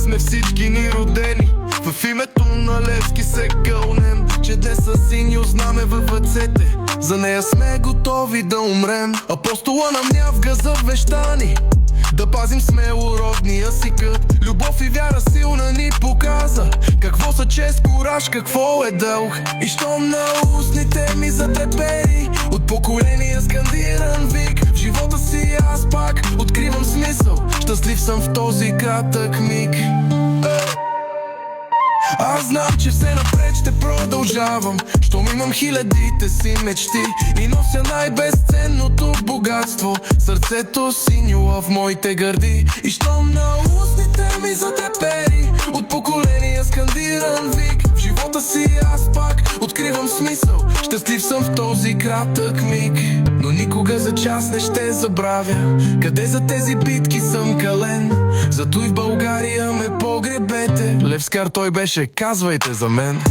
сме всички ни родени. В името на Левски се кълнем, че днес са синьо знаме във ръцете. За нея сме готови да умрем. Апостола нам нявга завещани да пазим смело родния си кът. Любов и вяра силна ни показа какво са чест, кураж, какво е дълг. И щом на устните ми затрепери от поколения скандиран вик, в живота си аз пак откривам смисъл. Щастлив съм в този кратък миг. Аз знам, че все напред ще продължавам, щом имам хилядите си мечти и нося най-безценното богатство, сърцето синьо в моите гърди. И щом на устните ми затрепери от поколения скандиран вик, в живота си аз пак откривам смисъл. Щастлив съм в този кратък миг, но никога за час не ще забравя къде за тези битки съм кален. Зато и в България ме погребете. Левскар той беше, казвайте за мен.